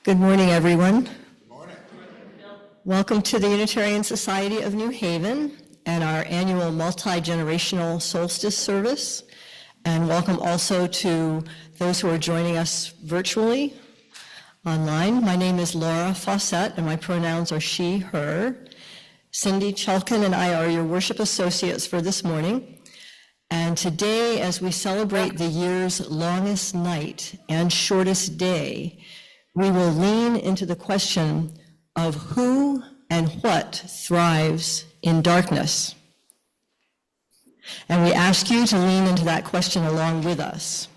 Good morning, everyone. Good morning. Welcome to the Unitarian Society of New Haven and our annual multi-generational Solstice service. And welcome also to those who are joining us virtually online. My name is Laura Fawcett, and my pronouns are she, her. Cindy Chelcun and I are your worship associates for this morning. And today, as we celebrate the year's longest night and shortest day, we will lean into the question of who and what thrives in darkness. And we ask you to lean into that question along with us.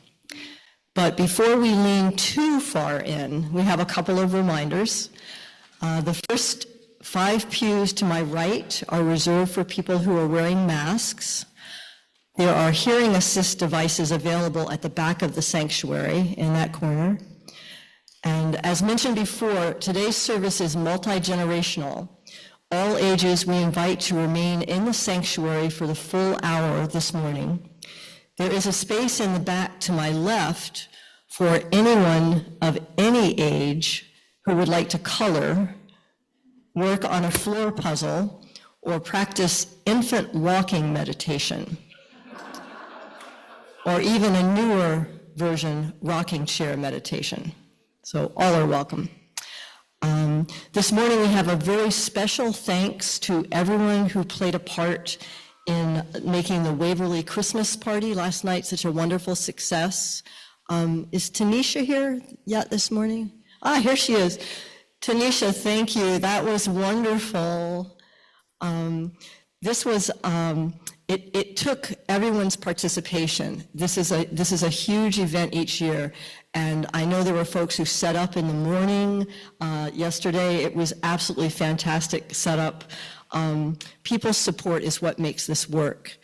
But before we lean too far in, we have a couple of reminders. The first 5 pews to my right are reserved for people who are wearing masks. There are hearing assist devices available at the back of the sanctuary in that corner. And as mentioned before, today's service is multi-generational. All ages we invite to remain in the sanctuary for the full hour this morning. There is a space in the back to my left for anyone of any age who would like to color, work on a floor puzzle, or practice infant walking meditation, or even a newer version, rocking chair meditation. So all are welcome. This morning we have a very special thanks to everyone who played a part in making the Waverly Christmas party last night such a wonderful success. Is Tanisha here yet this morning? Here she is. Tanisha, thank you. That was wonderful. This was, it took everyone's participation. This is a huge event each year. And I know there were folks who set up in the morning yesterday. It was absolutely fantastic setup. People's support is what makes this work.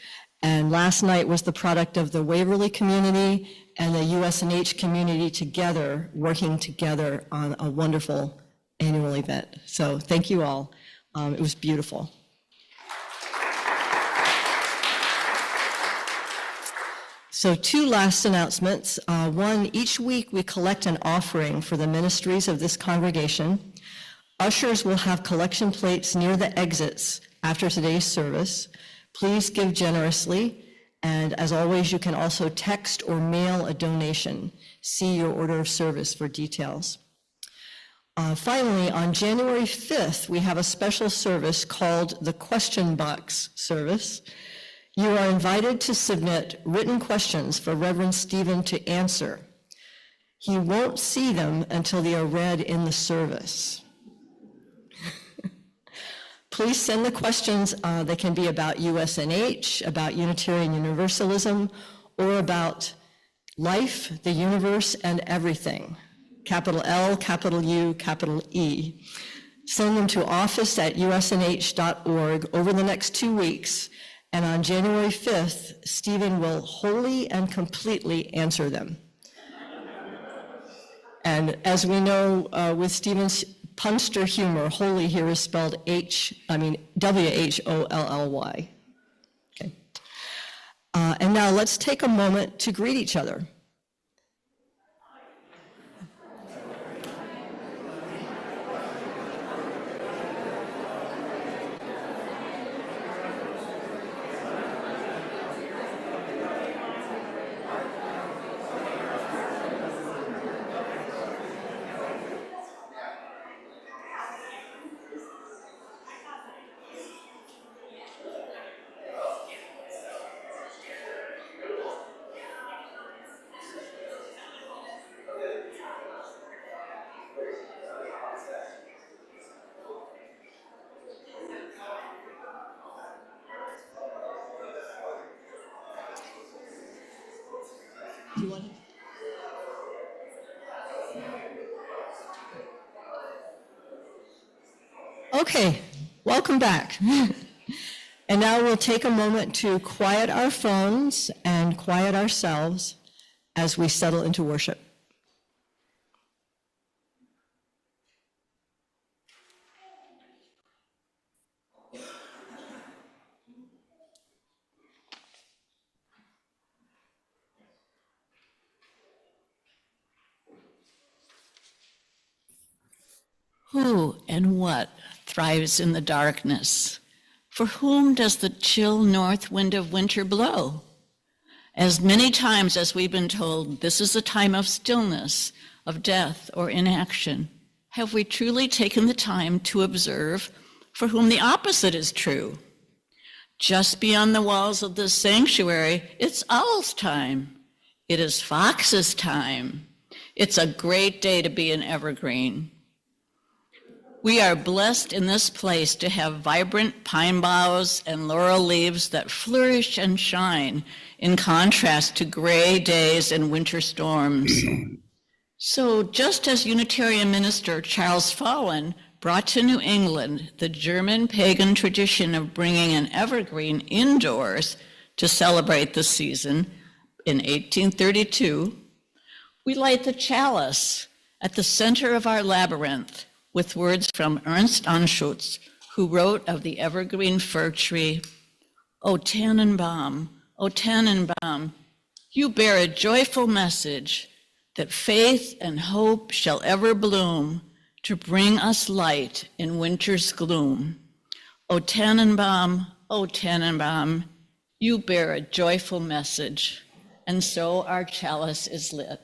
And last night was the product of the Waverly community and the USNH community together, working together on a wonderful annual event. So thank you all. It was beautiful. So 2 last announcements. One, each week we collect an offering for the ministries of this congregation. Ushers will have collection plates near the exits after today's service. Please give generously. And as always, you can also text or mail a donation. See your order of service for details. Finally, on January 5th, we have a special service called the Question Box Service. You are invited to submit written questions for Reverend Stephen to answer. He won't see them until they are read in the service. Please send the questions. They can be about USNH, about Unitarian Universalism, or about life, the universe, and everything. Capital L, capital U, capital E. Send them to office@usnh.org over the next 2 weeks. And on January 5th, Stephen will wholly and completely answer them. And as we know, with Stephen's punster humor, wholly here is spelled W-H-O-L-L-Y. Okay. And now let's take a moment to greet each other. Okay, welcome back. And now we'll take a moment to quiet our phones and quiet ourselves as we settle into worship. Who and what thrives in the darkness? For whom does the chill north wind of winter blow? As many times as we've been told this is a time of stillness, of death or inaction, have we truly taken the time to observe for whom the opposite is true? Just beyond the walls of this sanctuary, it's owl's time. It is fox's time. It's a great day to be an evergreen. We are blessed in this place to have vibrant pine boughs and laurel leaves that flourish and shine in contrast to gray days and winter storms. So just as Unitarian minister Charles Fawcett brought to New England the German pagan tradition of bringing an evergreen indoors to celebrate the season in 1832, we light the chalice at the center of our labyrinth with words from Ernst Anschutz, who wrote of the evergreen fir tree, O Tannenbaum, you bear a joyful message that faith and hope shall ever bloom to bring us light in winter's gloom. O Tannenbaum, you bear a joyful message, and so our chalice is lit.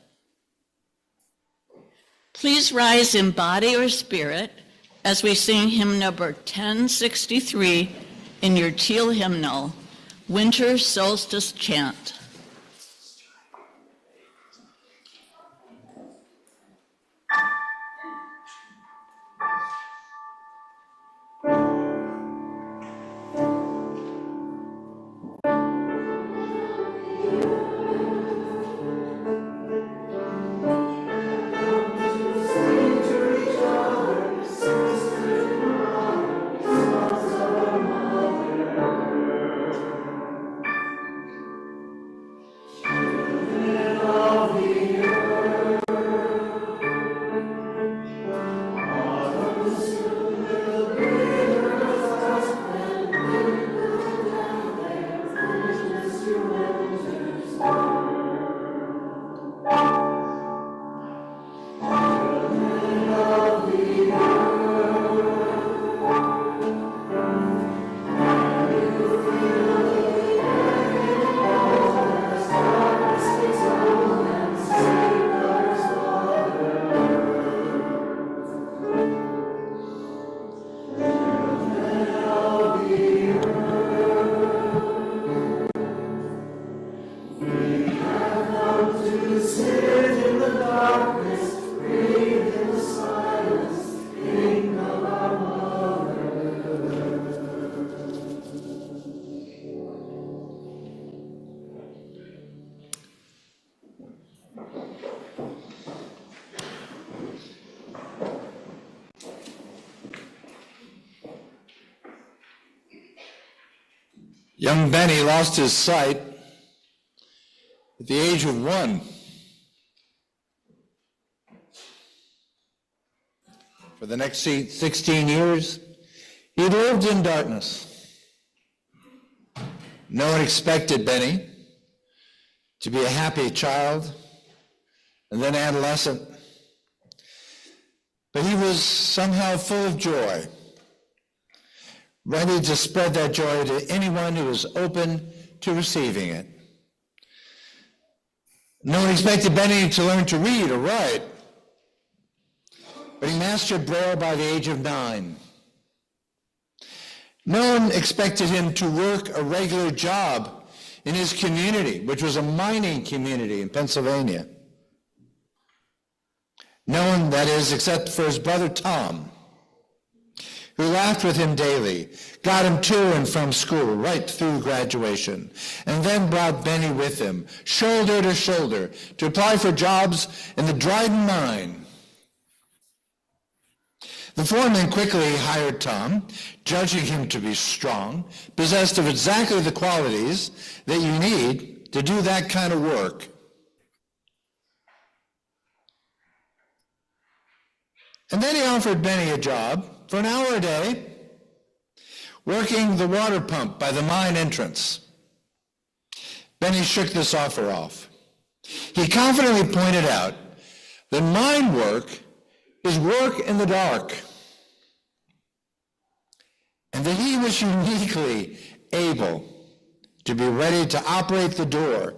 Please rise in body or spirit as we sing hymn number 1063 in your teal hymnal, Winter Solstice Chant. Young Benny lost his sight at the age of 1. For the next 16 years, he lived in darkness. No one expected Benny to be a happy child and then adolescent, but he was somehow full of joy, ready to spread that joy to anyone who was open to receiving it. No one expected Benny to learn to read or write, but he mastered Braille by the age of 9. No one expected him to work a regular job in his community, which was a mining community in Pennsylvania. No one, that is, except for his brother Tom, who laughed with him daily, got him to and from school right through graduation, and then brought Benny with him, shoulder to shoulder, to apply for jobs in the Dryden mine. The foreman quickly hired Tom, judging him to be strong, possessed of exactly the qualities that you need to do that kind of work. And then he offered Benny a job for an hour a day, working the water pump by the mine entrance. Benny shook this offer off. He confidently pointed out that mine work is work in the dark. and that he was uniquely able to be ready to operate the door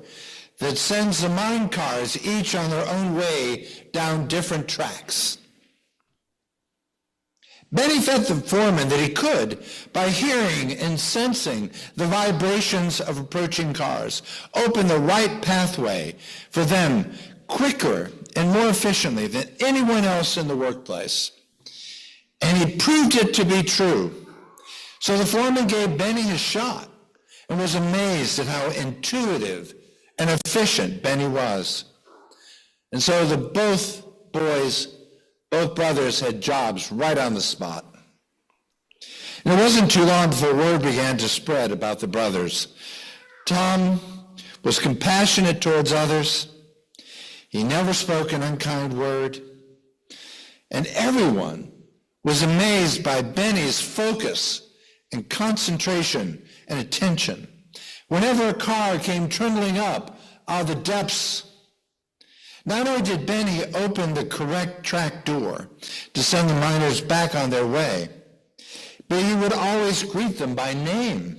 that sends the mine cars each on their own way down different tracks. Benny felt the foreman that he could by hearing and sensing the vibrations of approaching cars, open the right pathway for them quicker and more efficiently than anyone else in the workplace. And he proved it to be true. So the foreman gave Benny a shot and was amazed at how intuitive and efficient Benny was. And so both brothers had jobs right on the spot. And it wasn't too long before word began to spread about the brothers. Tom was compassionate towards others. He never spoke an unkind word. And everyone was amazed by Benny's focus and concentration and attention. Whenever a car came trundling up out of the depths, not only did Benny open the correct track door to send the miners back on their way, but he would always greet them by name.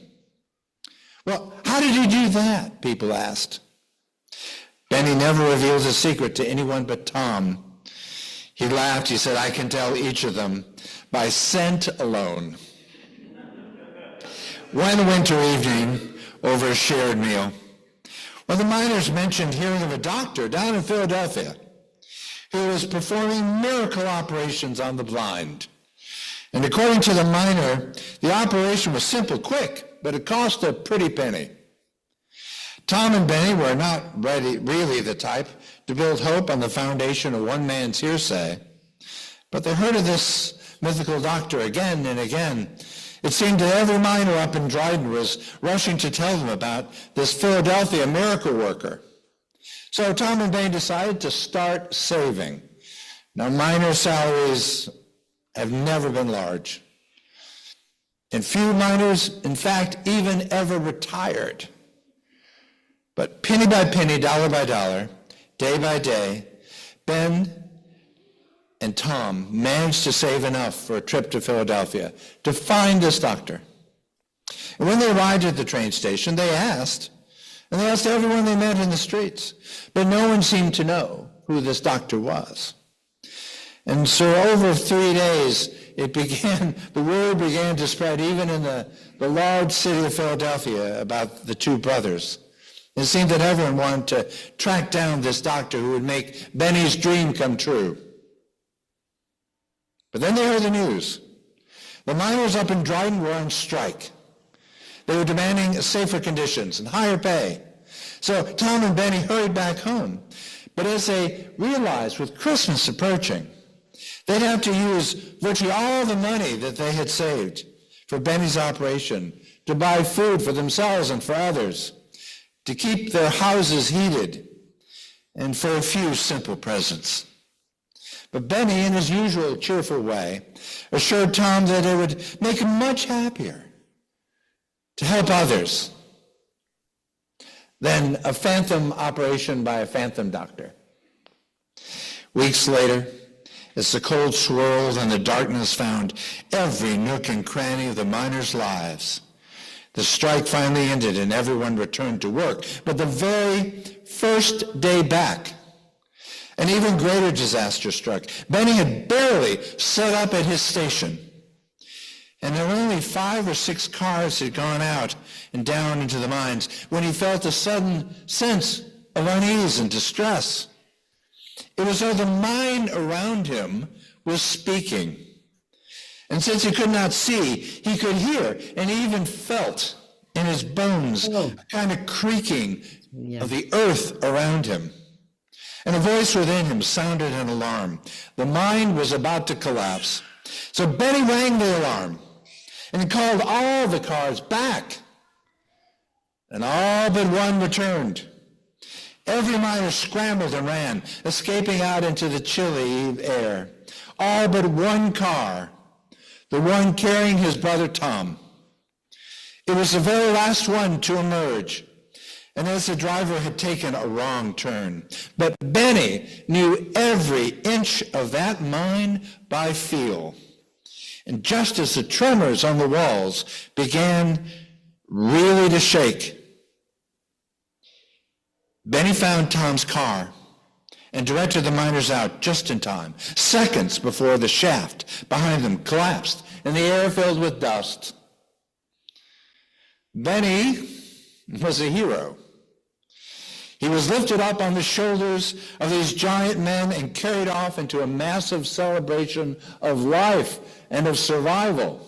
Well, how did he do that? People asked. Benny never revealed his secret to anyone but Tom. He laughed. He said, I can tell each of them by scent alone. One winter evening, over a shared meal, well, the miners mentioned hearing of a doctor down in Philadelphia who was performing miracle operations on the blind. And according to the miner, the operation was simple, quick, but it cost a pretty penny. Tom and Benny were not really the type to build hope on the foundation of one man's hearsay, but they heard of this mythical doctor again and again. It seemed that every miner up in Dryden was rushing to tell them about this Philadelphia miracle worker. So Tom and Benny decided to start saving. Now, miner salaries have never been large. And few miners, in fact, even ever retired. But penny by penny, dollar by dollar, day by day, Ben and Tom managed to save enough for a trip to Philadelphia to find this doctor. And when they arrived at the train station, they asked everyone they met in the streets, but no one seemed to know who this doctor was. And so over 3 days, the word began to spread even in the large city of Philadelphia about the two brothers. It seemed that everyone wanted to track down this doctor who would make Benny's dream come true. But then they heard the news. The miners up in Dryden were on strike. They were demanding safer conditions and higher pay. So Tom and Benny hurried back home. But as they realized with Christmas approaching, they'd have to use virtually all the money that they had saved for Benny's operation to buy food for themselves and for others, to keep their houses heated, and for a few simple presents. But Benny, in his usual cheerful way, assured Tom that it would make him much happier to help others than a phantom operation by a phantom doctor. Weeks later, as the cold swirled and the darkness found every nook and cranny of the miners' lives, the strike finally ended and everyone returned to work. But the very first day back, an even greater disaster struck. Benny had barely set up at his station, and only 5 or 6 cars had gone out and down into the mines when he felt a sudden sense of unease and distress. It was as though the mine around him was speaking. And since he could not see, he could hear, and he even felt in his bones a kind of creaking of the earth around him. And a voice within him sounded an alarm. The mine was about to collapse. So Benny rang the alarm and called all the cars back. And all but one returned. Every miner scrambled and ran, escaping out into the chilly air. All but one car, the one carrying his brother Tom. It was the very last one to emerge. And as the driver had taken a wrong turn. But Benny knew every inch of that mine by feel. And just as the tremors on the walls began really to shake, Benny found Tom's car and directed the miners out just in time, seconds before the shaft behind them collapsed and the air filled with dust. Benny was a hero. He was lifted up on the shoulders of these giant men and carried off into a massive celebration of life and of survival.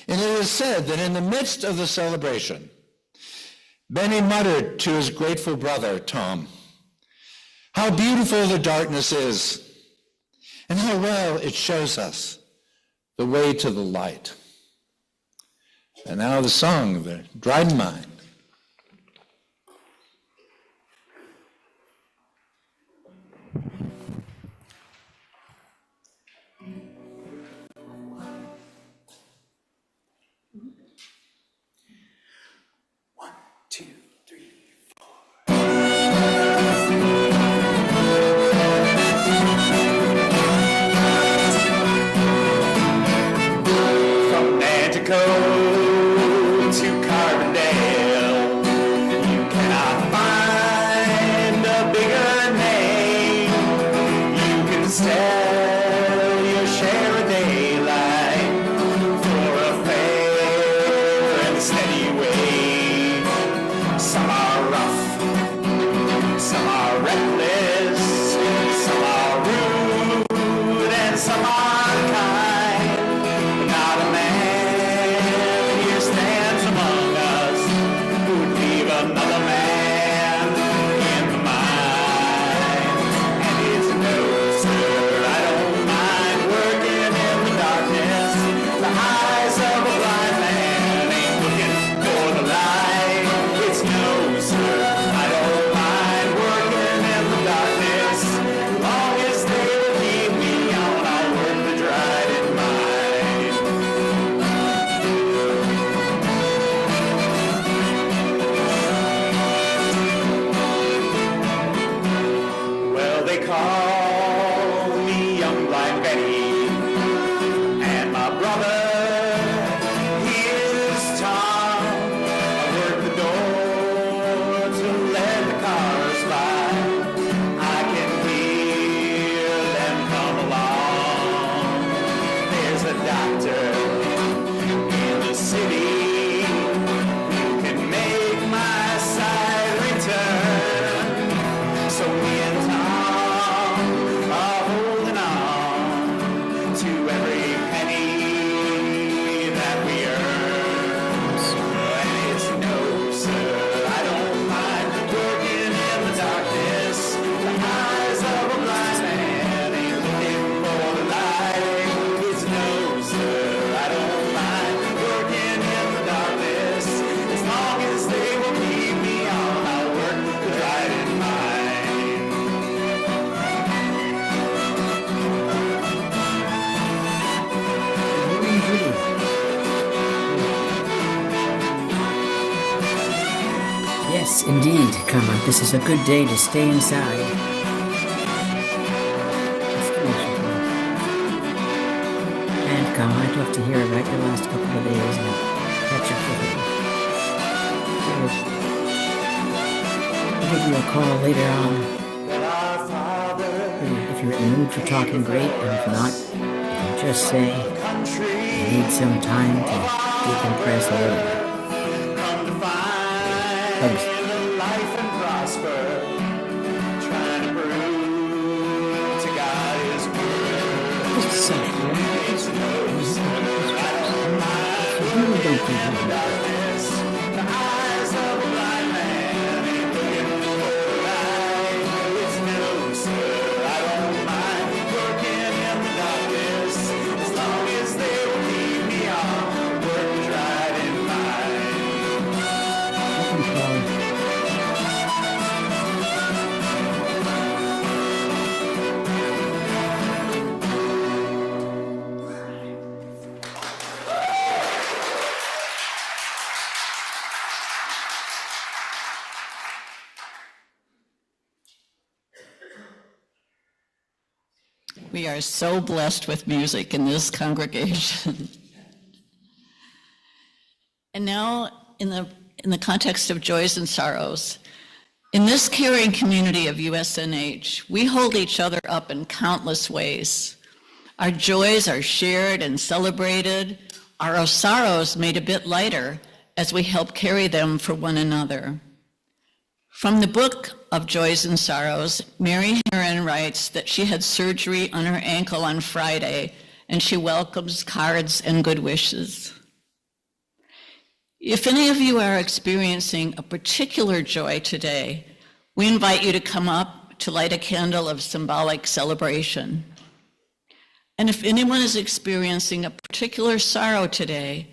And it is said that in the midst of the celebration, Benny muttered to his grateful brother, Tom, "How beautiful the darkness is, and how well it shows us the way to the light." And now the song, the Dryden Mine. Yes, indeed, Comma. This is a good day to stay inside. And, Comma, I'd love to hear about your last couple of days and catch up with you. I'll give you a call later on. If you're in the mood for talking, great, and if not, you can just say you need some time to decompress a little. Hugs. Just a second, really don't think about it. We are so blessed with music in this congregation. And now, in the context of joys and sorrows, in this caring community of USNH, we hold each other up in countless ways. Our joys are shared and celebrated, our sorrows made a bit lighter as we help carry them for one another. From the book of Joys and Sorrows, Mary Heron writes that she had surgery on her ankle on Friday, and she welcomes cards and good wishes. If any of you are experiencing a particular joy today, we invite you to come up to light a candle of symbolic celebration. And if anyone is experiencing a particular sorrow today,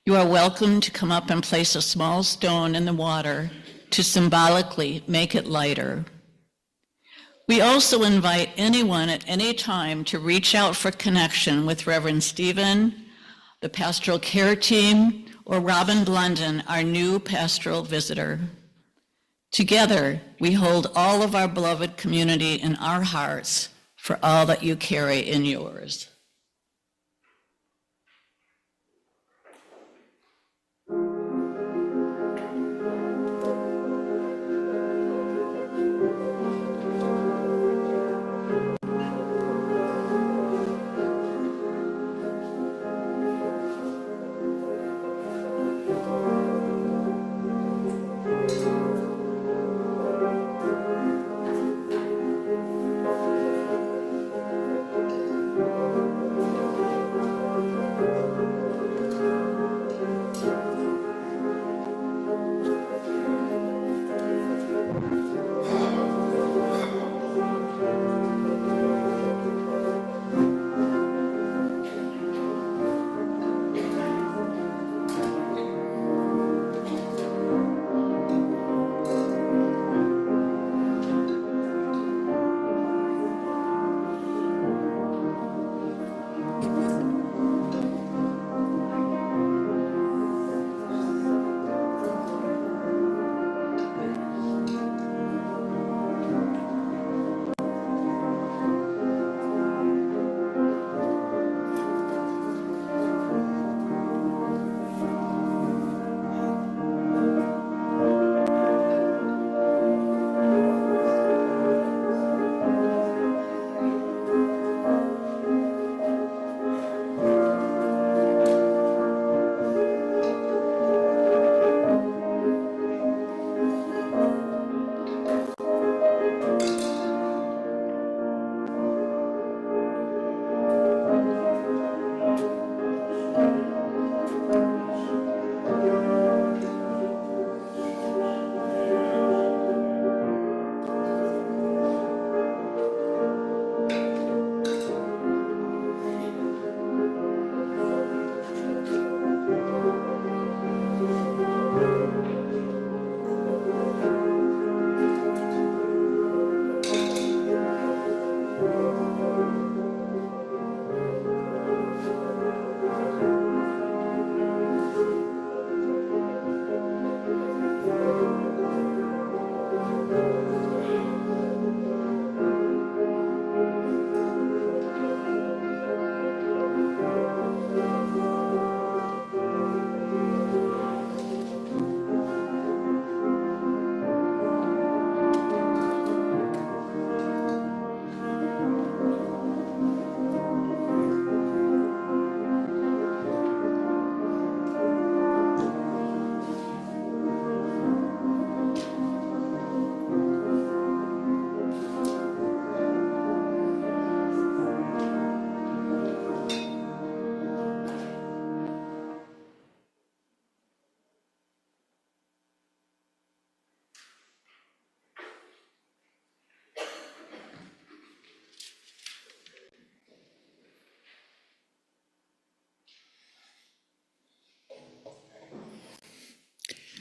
you are welcome to come up and place a small stone in the water to symbolically make it lighter. We also invite anyone at any time to reach out for connection with Reverend Stephen, the pastoral care team, or Robin Blunden, our new pastoral visitor. Together, we hold all of our beloved community in our hearts for all that you carry in yours.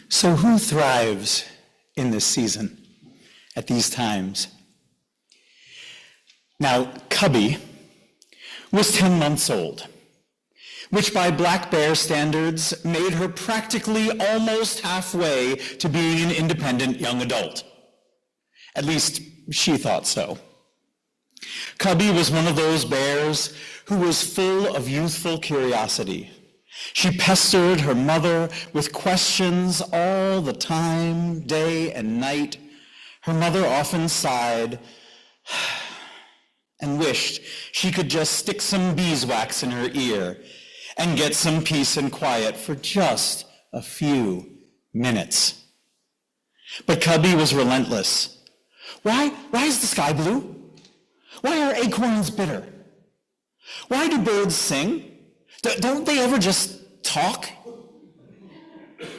So who thrives in this season at these times? Now, Cubby was 10 months old, which by Black Bear standards made her practically almost halfway to being an independent young adult. At least she thought so. Cubby was one of those bears who was full of youthful curiosity. She pestered her mother with questions all the time, day and night. Her mother often sighed and wished she could just stick some beeswax in her ear and get some peace and quiet for just a few minutes. But Cubby was relentless. Why is the sky blue? Why are acorns bitter? Why do birds sing? Don't they ever just talk?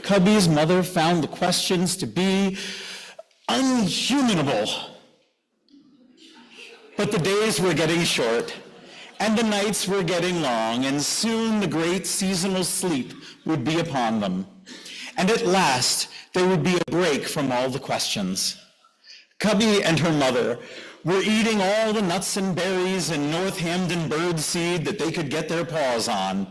Cubby's mother found the questions to be unhumanable. But the days were getting short, and the nights were getting long, and soon the great seasonal sleep would be upon them. And at last, there would be a break from all the questions. Cubby and her mother were eating all the nuts and berries and North Hampden bird seed that they could get their paws on.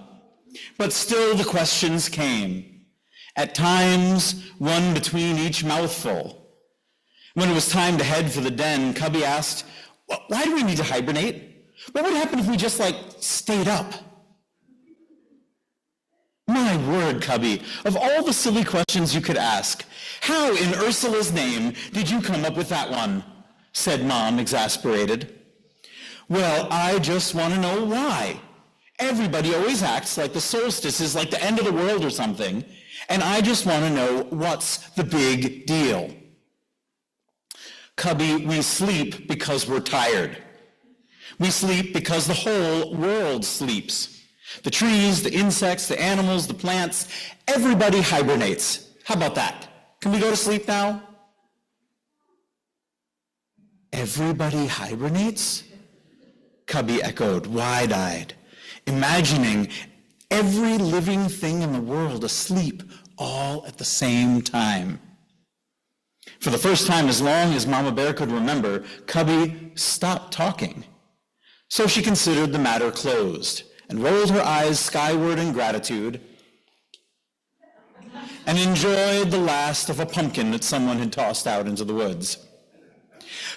But still the questions came, at times one between each mouthful. When it was time to head for the den, Cubby asked, why do we need to hibernate? What would happen if we just, stayed up? My word, Cubby, of all the silly questions you could ask, how in Ursula's name did you come up with that one? Said Mom, exasperated. Well, I just want to know why. Everybody always acts like the solstice is like the end of the world or something, and I just want to know what's the big deal. Cubby, we sleep because we're tired. We sleep because the whole world sleeps. The trees, the insects, the animals, the plants, everybody hibernates. How about that? Can we go to sleep now? Everybody hibernates? Cubby echoed, wide-eyed, imagining every living thing in the world asleep all at the same time. For the first time as long as Mama Bear could remember, Cubby stopped talking. So she considered the matter closed and rolled her eyes skyward in gratitude and enjoyed the last of a pumpkin that someone had tossed out into the woods.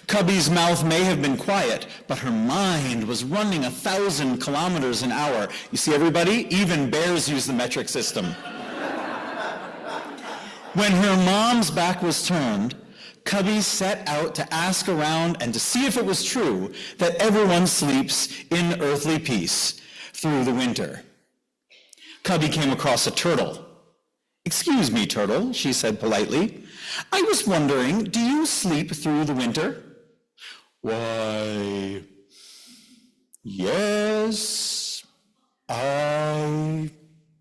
Cubby's mouth may have been quiet, but her mind was running 1,000 kilometers an hour. You see, everybody? Even bears use the metric system. When her mom's back was turned, Cubby set out to ask around and to see if it was true that everyone sleeps in earthly peace through the winter. Cubby came across a turtle. "Excuse me, turtle," she said politely. "I was wondering, do you sleep through the winter?" "Why, yes, I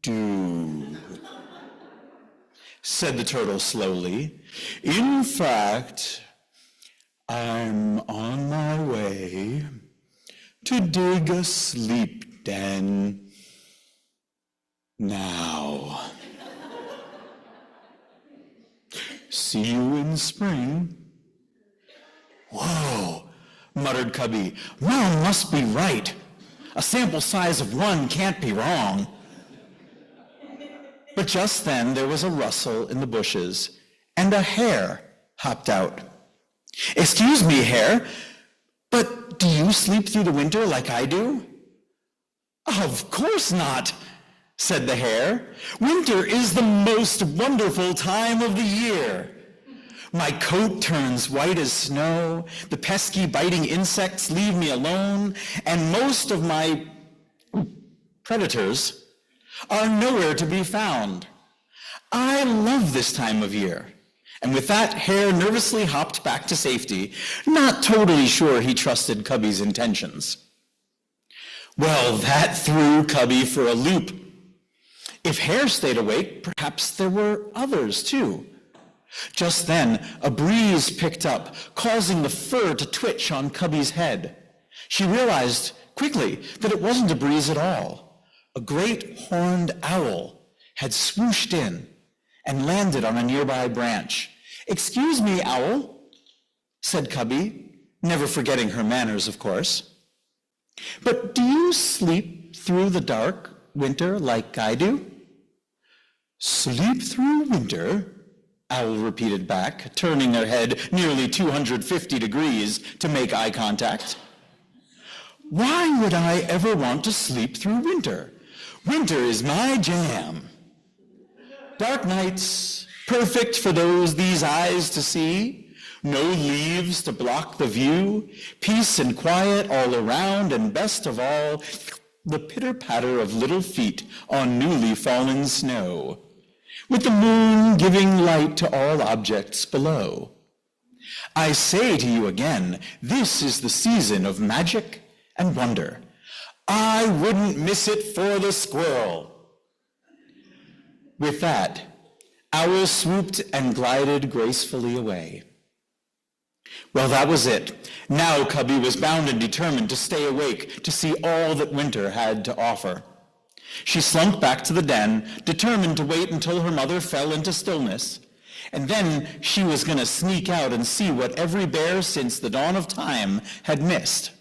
do," said the turtle slowly. "In fact, I'm on my way to dig a sleep den now. See you in spring." "Whoa," muttered Cubby. "Mom must be right. A sample size of 1 can't be wrong." But just then there was a rustle in the bushes, and a hare hopped out. "Excuse me, hare, but do you sleep through the winter like I do?" "Of course not," said the hare. "Winter is the most wonderful time of the year. My coat turns white as snow, the pesky biting insects leave me alone, and most of my predators are nowhere to be found. I love this time of year." And with that, hare nervously hopped back to safety, not totally sure he trusted Cubby's intentions. Well, that threw Cubby for a loop. If hare stayed awake, perhaps there were others too. Just then, a breeze picked up, causing the fur to twitch on Cubby's head. She realized quickly that it wasn't a breeze at all. A great horned owl had swooshed in and landed on a nearby branch. "Excuse me, owl," said Cubby, never forgetting her manners, of course. "But do you sleep through the dark winter like I do?" "Sleep through winter?" Owl repeated back, turning her head nearly 250 degrees to make eye contact. Why would I ever want to sleep through winter? Winter is my jam. Dark nights, perfect for these eyes to see. No leaves to block the view. Peace and quiet all around, and best of all, the pitter-patter of little feet on newly fallen snow, with the moon giving light to all objects below. I say to you again, this is the season of magic and wonder. I wouldn't miss it for the squirrel. With that, Owl swooped and glided gracefully away. Well, that was it. Now Cubby was bound and determined to stay awake to see all that winter had to offer. She slunk back to the den, determined to wait until her mother fell into stillness, and then she was going to sneak out and see what every bear since the dawn of time had missed.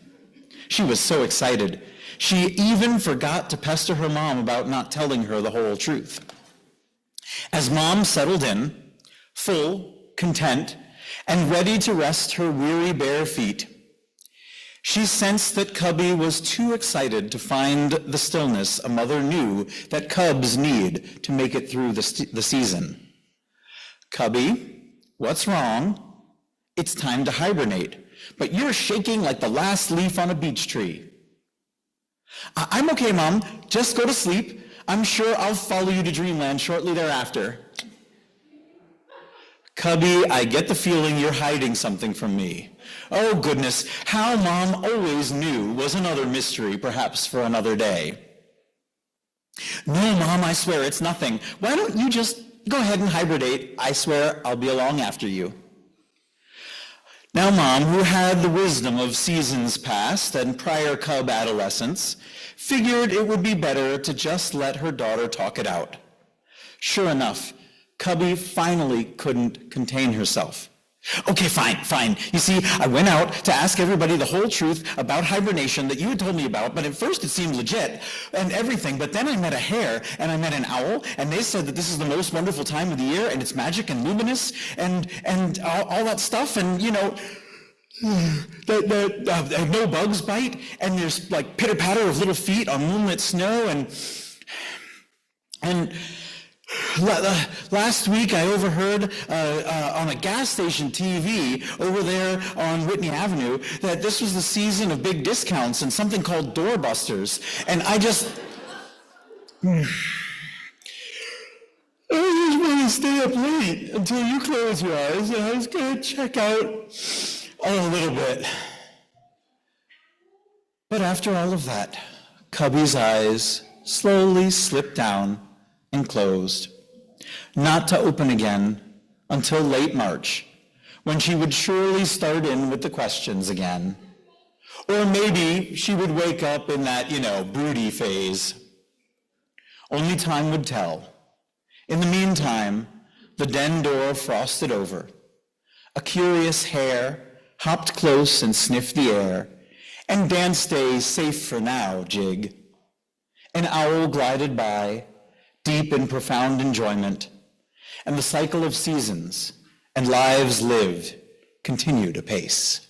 She was so excited, she even forgot to pester her mom about not telling her the whole truth. As Mom settled in, full, content, and ready to rest her weary bare feet, she sensed that Cubby was too excited to find the stillness a mother knew that cubs need to make it through the season. Cubby, what's wrong? It's time to hibernate, but you're shaking like the last leaf on a beech tree. I'm okay, Mom. Just go to sleep. I'm sure I'll follow you to dreamland shortly thereafter. Cubby, I get the feeling you're hiding something from me. Oh, goodness, how Mom always knew was another mystery, perhaps for another day. No, Mom, I swear it's nothing. Why don't you just go ahead and hibernate? I swear I'll be along after you. Now, Mom, who had the wisdom of seasons past and prior cub adolescence, figured it would be better to just let her daughter talk it out. Sure enough, Cubby finally couldn't contain herself. Okay, fine. You see, I went out to ask everybody the whole truth about hibernation that you had told me about, but at first it seemed legit and everything, but then I met a hare and I met an owl, and they said that this is the most wonderful time of the year, and it's magic and luminous and all that stuff, and you know, no bugs bite, and there's like pitter-patter of little feet on moonlit snow, and last week I overheard on a gas station TV over there on Whitney Avenue that this was the season of big discounts and something called doorbusters. And I just want to stay up late until you close your eyes, and I was going to check out a little bit. But after all of that, Cubby's eyes slowly slipped down and closed, not to open again until late March, when she would surely start in with the questions again. Or maybe she would wake up in that, broody phase. Only time would tell. In the meantime, the den door frosted over. A curious hare hopped close and sniffed the air, and danced a safe for now jig. An owl glided by, deep in profound enjoyment, and the cycle of seasons and lives lived continued apace.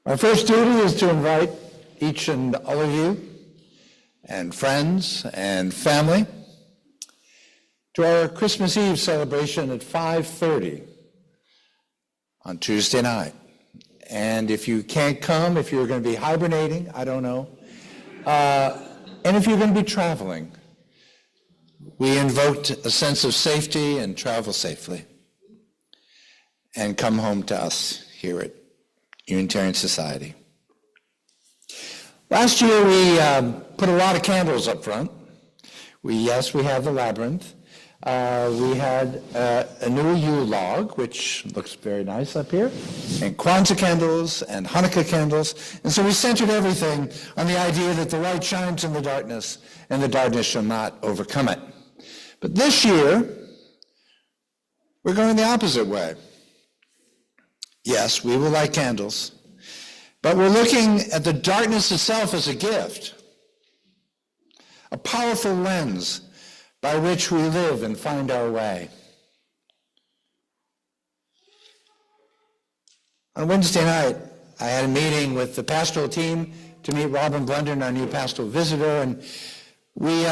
My first duty is to invite each and all of you and friends and family to our Christmas Eve celebration at 5:30 on Tuesday night. And if you can't come, if you're going to be hibernating, I don't know, and if you're going to be traveling, we invoked a sense of safety and travel safely and come home to us here at Unitarian Society. Last year we put a lot of candles up front. We have the labyrinth. We had a new Yule log, which looks very nice up here, and Kwanzaa candles and Hanukkah candles. And so we centered everything on the idea that the light shines in the darkness, and the darkness shall not overcome it. But this year, we're going the opposite way. Yes, we will light candles, but we're looking at the darkness itself as a gift, a powerful lens by which we live and find our way. On Wednesday night, I had a meeting with the pastoral team to meet Robin Blunden, our new pastoral visitor, and we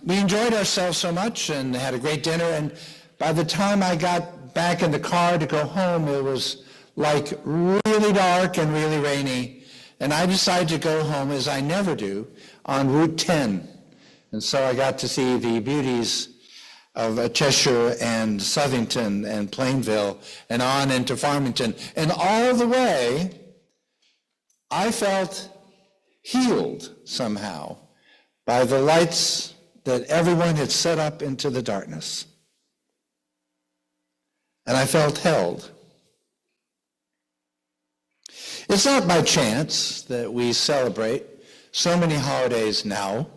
enjoyed ourselves so much and had a great dinner, and by the time I got back in the car to go home, it was like really dark and really rainy, and I decided to go home, as I never do, on Route 10. And so I got to see the beauties of Cheshire and Southington and Plainville and on into Farmington. And all the way, I felt healed somehow by the lights that everyone had set up into the darkness. And I felt held. It's not by chance that we celebrate so many holidays now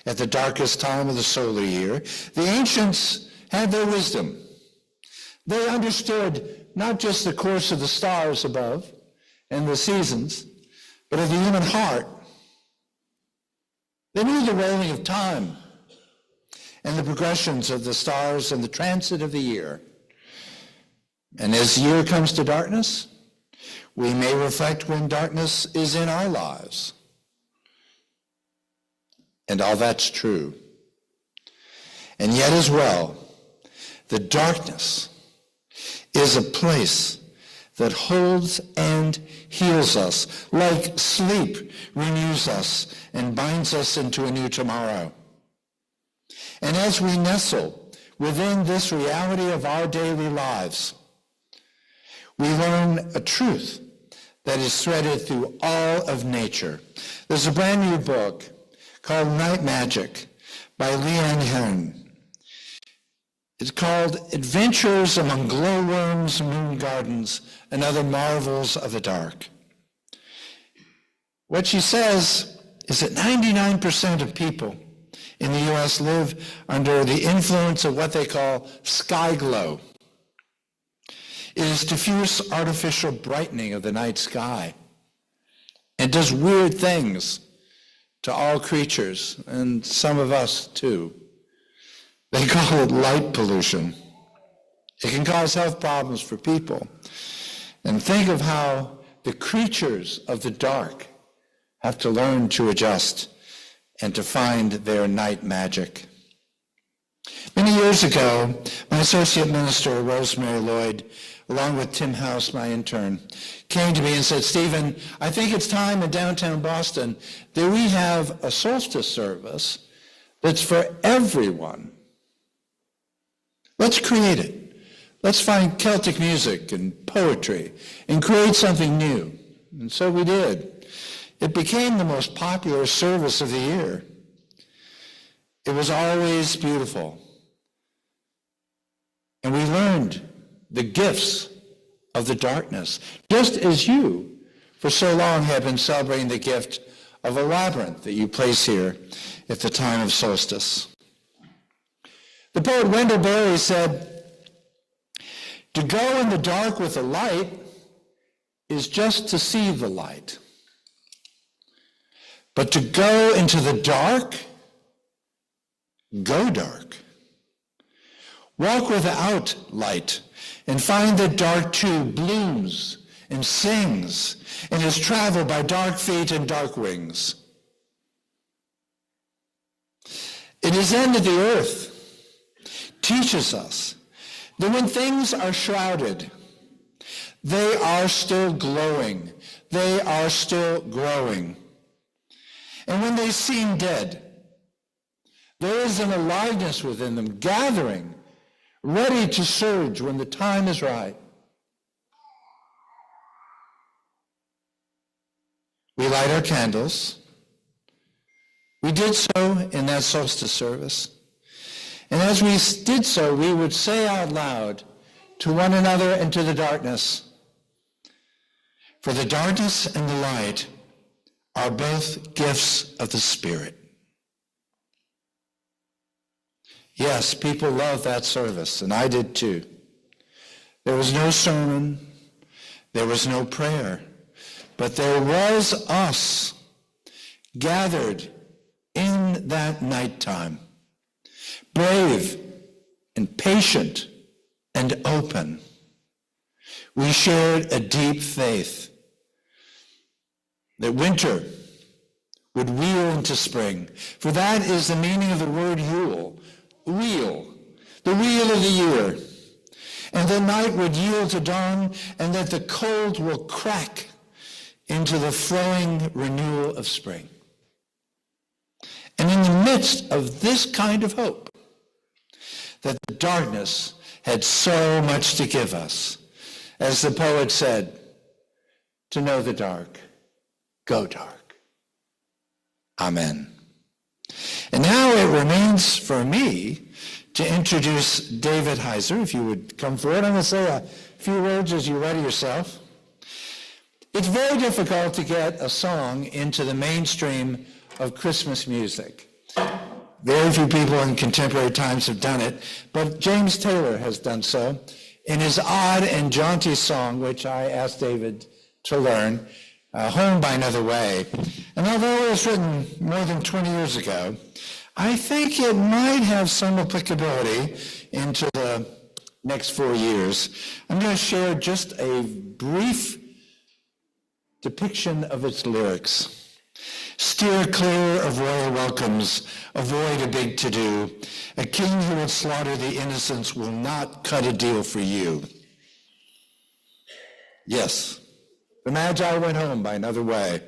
at the darkest time of the solar year. The ancients had their wisdom. They understood not just the course of the stars above and the seasons, but of the human heart. They knew the rolling of time and the progressions of the stars and the transit of the year. And as the year comes to darkness, we may reflect when darkness is in our lives. And all that's true. And yet as well, the darkness is a place that holds and heals us, like sleep renews us and binds us into a new tomorrow. And as we nestle within this reality of our daily lives, we learn a truth that is threaded through all of nature. There's a brand new book called Night Magic by Leanne Hearn. It's called Adventures Among Glowworms, Moon Gardens, and Other Marvels of the Dark. What she says is that 99% of people in the U.S. live under the influence of what they call sky glow. It is diffuse artificial brightening of the night sky and does weird things to all creatures, and some of us too. They call it light pollution. It can cause health problems for people. And think of how the creatures of the dark have to learn to adjust and to find their night magic. Many years ago, my associate minister, Rosemary Lloyd, along with Tim House, my intern, came to me and said, "Stephen, I think it's time in downtown Boston that we have a solstice service that's for everyone. Let's create it. Let's find Celtic music and poetry and create something new." And so we did. It became the most popular service of the year. It was always beautiful. And we learned the gifts of the darkness, just as you, for so long, have been celebrating the gift of a labyrinth that you place here at the time of solstice. The poet Wendell Berry said, "To go in the dark with a light is just to see the light. But to go into the dark, go dark. Walk without light and find that dark too blooms and sings in his travel by dark feet and dark wings. In his end of the earth teaches us that when things are shrouded, they are still glowing. They are still growing. And when they seem dead, there is an aliveness within them, gathering, ready to surge when the time is right. We light our candles. We did so in that solstice service. And as we did so, we would say out loud to one another and to the darkness, "For the darkness and the light are both gifts of the Spirit." Yes, people love that service, and I did too. There was no sermon, there was no prayer, but there was us gathered in that nighttime, brave and patient and open. We shared a deep faith that winter would wheel into spring, for that is the meaning of the word Yule, wheel, the wheel of the year, and the night would yield to dawn, and that the cold will crack into the flowing renewal of spring. And in the midst of this kind of hope, that the darkness had so much to give us, as the poet said, to know the dark, go dark. Amen. And now it remains for me to introduce David Heiser. If you would come forward, I'm going to say a few words as you ready yourself. It's very difficult to get a song into the mainstream of Christmas music. Very few people in contemporary times have done it, but James Taylor has done so in his odd and jaunty song, which I asked David to learn, Home by Another Way. And although it was written more than 20 years ago, I think it might have some applicability into the next 4 years. I'm going to share just a brief depiction of its lyrics. Steer clear of royal welcomes, avoid a big to-do. A king who would slaughter the innocents will not cut a deal for you. Yes, the Magi went home by another way.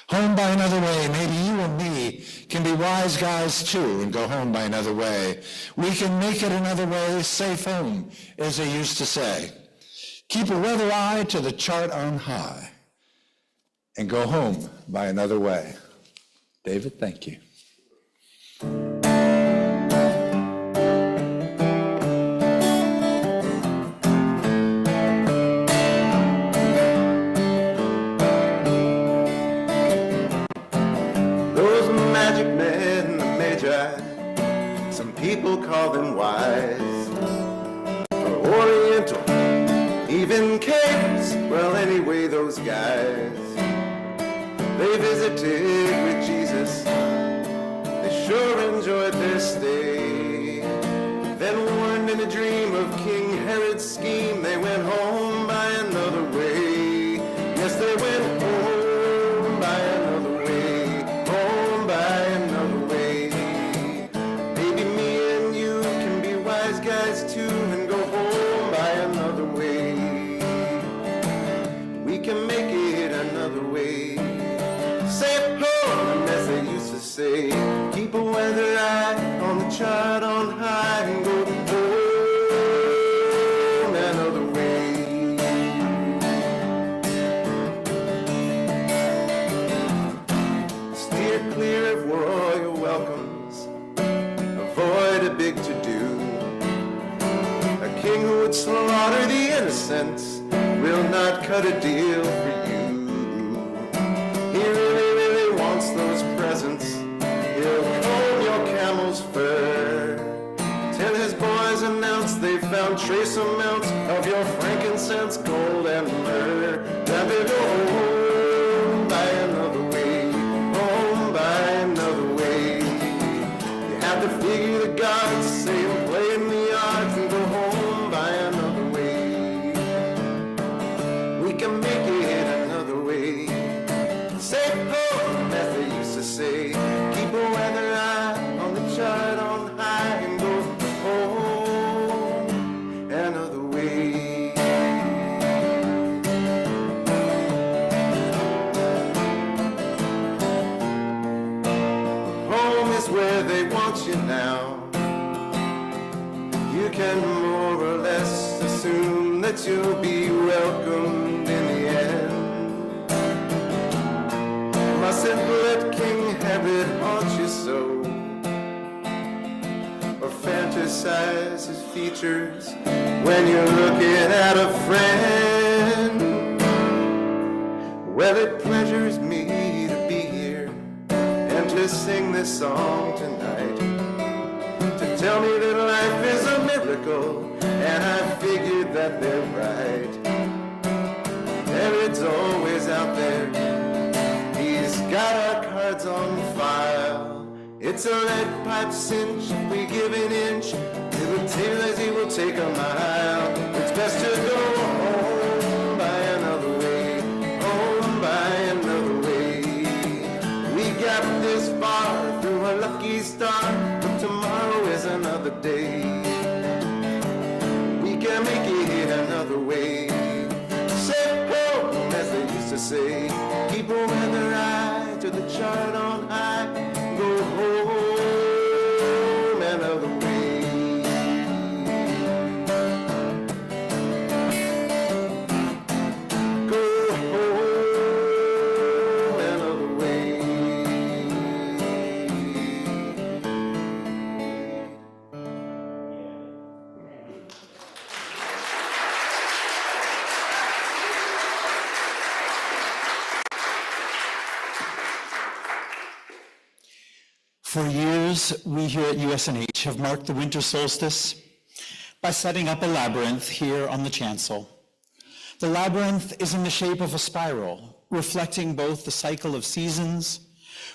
Home by another way. Maybe you and me can be wise guys too and go home by another way. We can make it another way, safe home, as they used to say. Keep a weather eye to the chart on high and go home by another way. David, thank you. Those magic men, the Magi, some people call them wise, or Oriental, even caves. Well, anyway, those guys, they visited with Jesus. They sure enjoyed their stay. Then warned in a dream of King Herod's scheme, they went home by another way. Yes, they went home by another way. Home by another way. Maybe me and you can be wise guys too and go home by another way. We can make it another way. Safe home, as they used to say. Keep a weather eye on the chart on high and go home another way. Steer clear of royal welcomes, avoid a big to-do. A king who would slaughter the innocents will not cut a deal for you. He really wants those presents. He'll comb your camel's fur till his boys announce they found trace amounts of your frankincense, gold, and myrrh. Then they go home by another way, home by another way. You have to figure the gods say and play in the odds and go home by another way. We can want you now. You can more or less assume that you'll be welcomed in the end. Mustn't let King Herod haunt you so, or fantasize his features when you're looking at a friend. Well, it pleasures me to be here and to sing this song tonight, to tell me that life is a miracle, and I figured that they're right. Herod's always out there, he's got our cards on file. It's a lead pipe cinch, if we give an inch, he will tell us he will take a mile. It's best to go home by another way, home by another way. We got this far through a lucky star, but tomorrow is another day. We can make it another way. Say home, as they used to say, keep a weather eye to the chart on high, go home another way. Go home another way. For years, we here at USNH have marked the winter solstice by setting up a labyrinth here on the chancel. The labyrinth is in the shape of a spiral, reflecting both the cycle of seasons,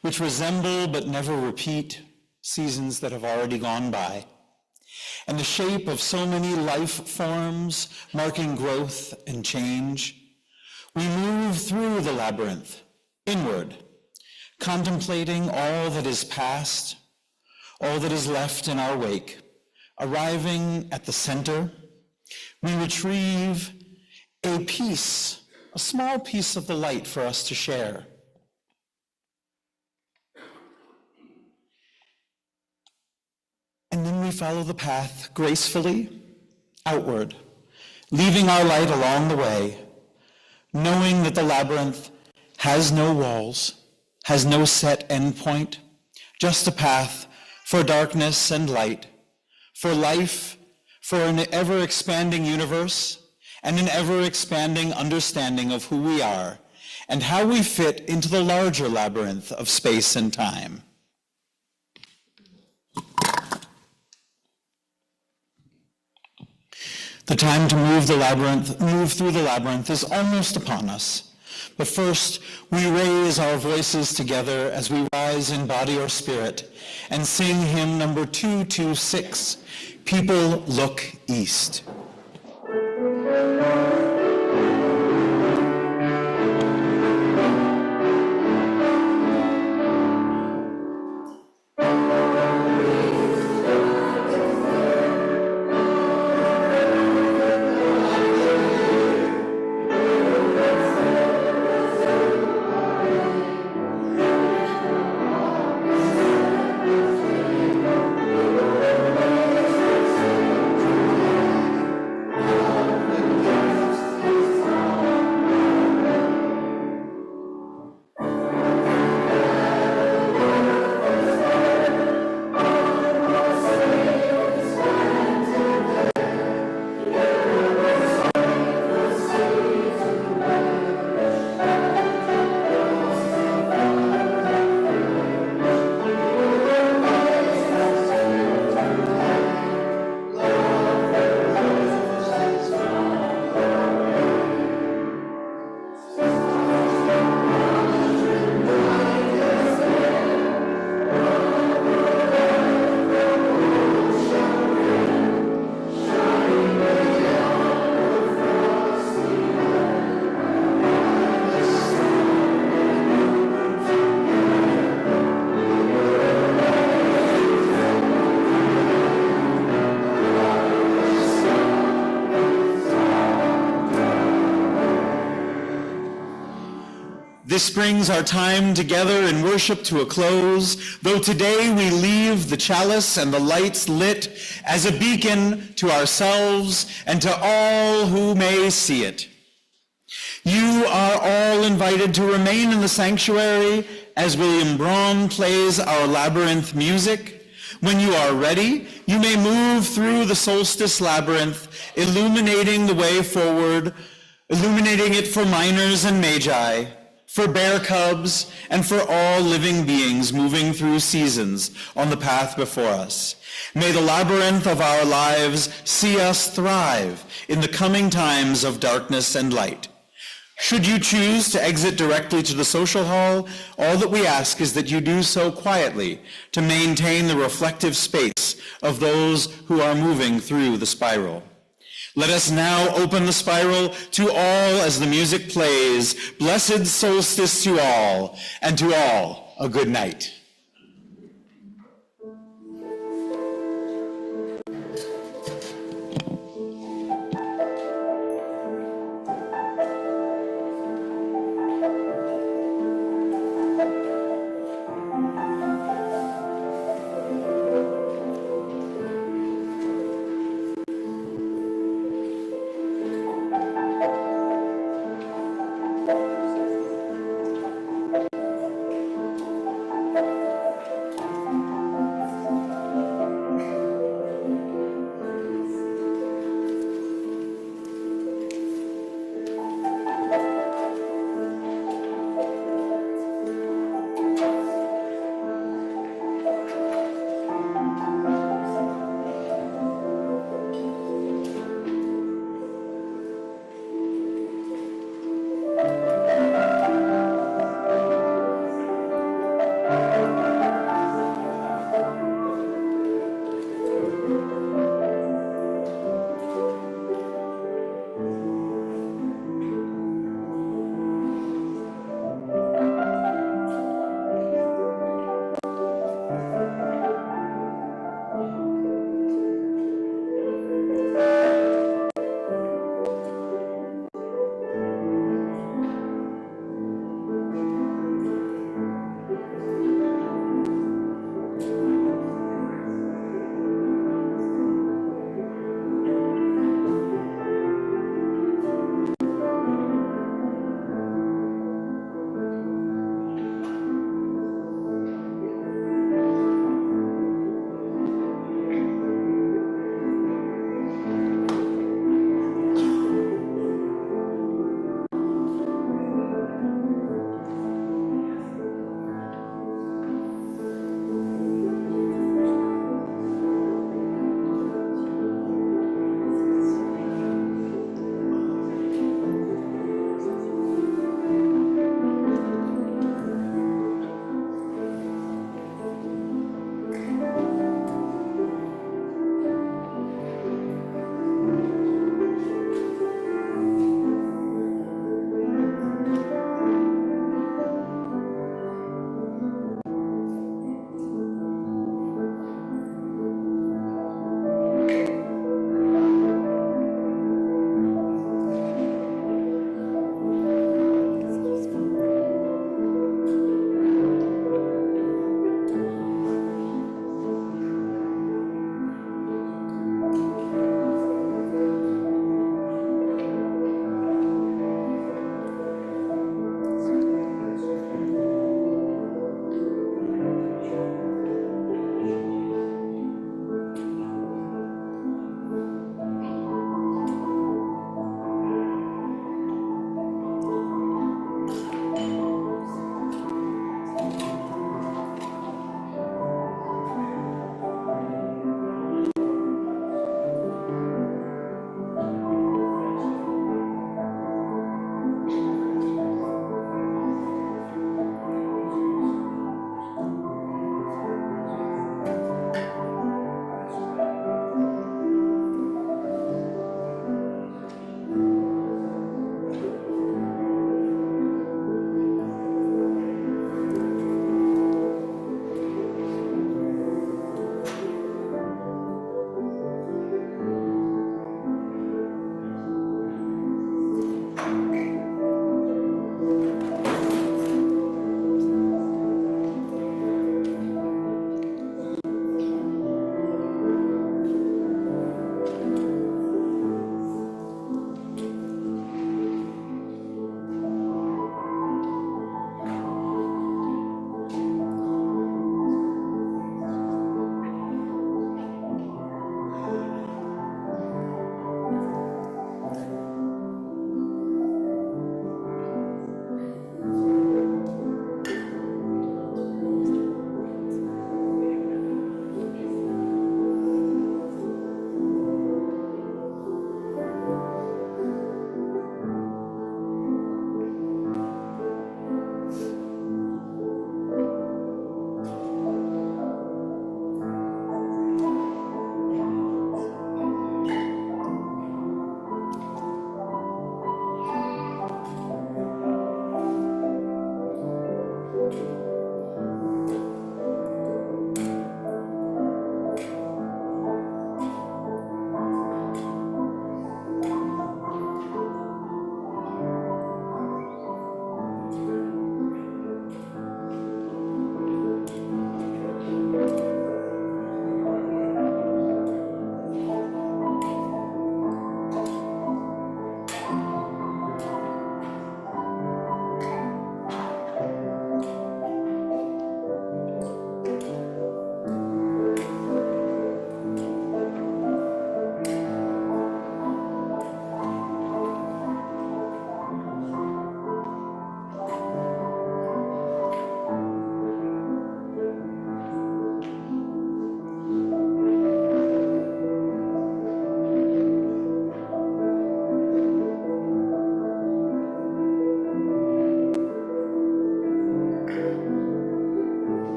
which resemble but never repeat seasons that have already gone by, and the shape of so many life forms marking growth and change. We move through the labyrinth, inward, contemplating all that is past, all that is left in our wake. Arriving at the center, we retrieve a piece, a small piece of the light for us to share. And then we follow the path gracefully outward, leaving our light along the way, knowing that the labyrinth has no walls, has no set endpoint, just a path for darkness and light, for life, for an ever-expanding universe, and an ever-expanding understanding of who we are and how we fit into the larger labyrinth of space and time. The time to move through the labyrinth is almost upon us. But first, we raise our voices together as we rise in body or spirit and sing hymn number 226, People Look East. This brings our time together in worship to a close, though today we leave the chalice and the lights lit as a beacon to ourselves and to all who may see it. You are all invited to remain in the sanctuary as William Braun plays our labyrinth music. When you are ready, you may move through the Solstice labyrinth, illuminating the way forward, illuminating it for minors and magi, for bear cubs, and for all living beings moving through seasons on the path before us. May the labyrinth of our lives see us thrive in the coming times of darkness and light. Should you choose to exit directly to the social hall, all that we ask is that you do so quietly to maintain the reflective space of those who are moving through the spiral. Let us now open the spiral to all as the music plays. Blessed solstice to all, and to all a good night.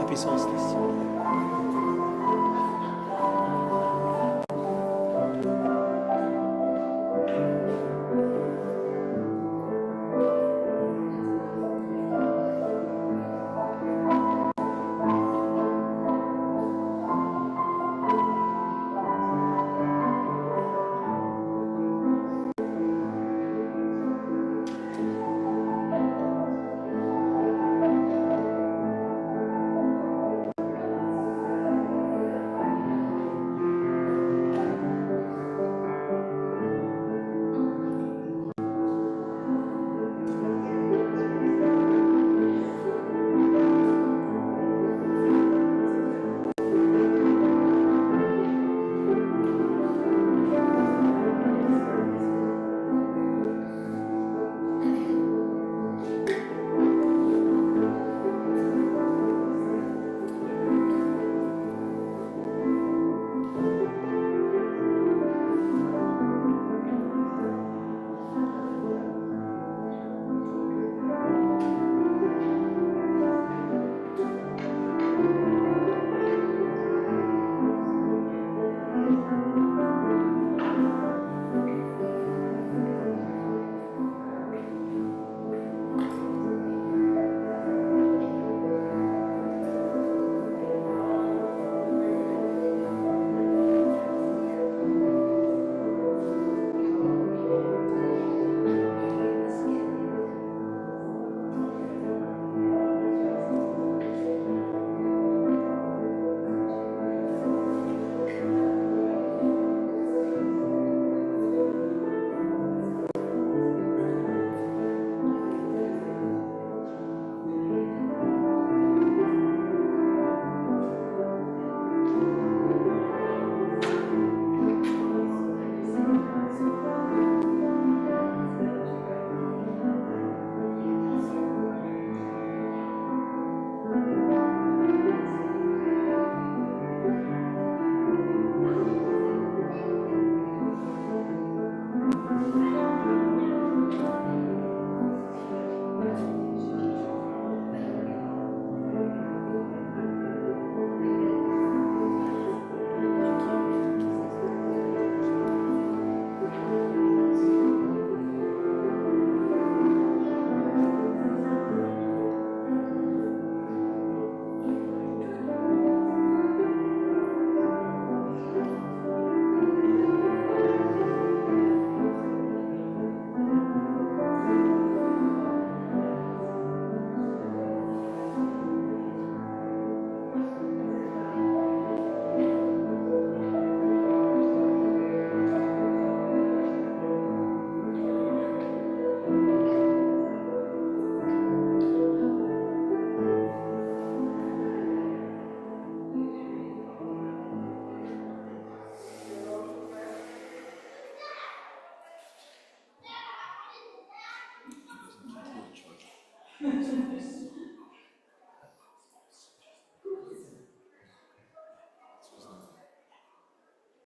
Happy solstice.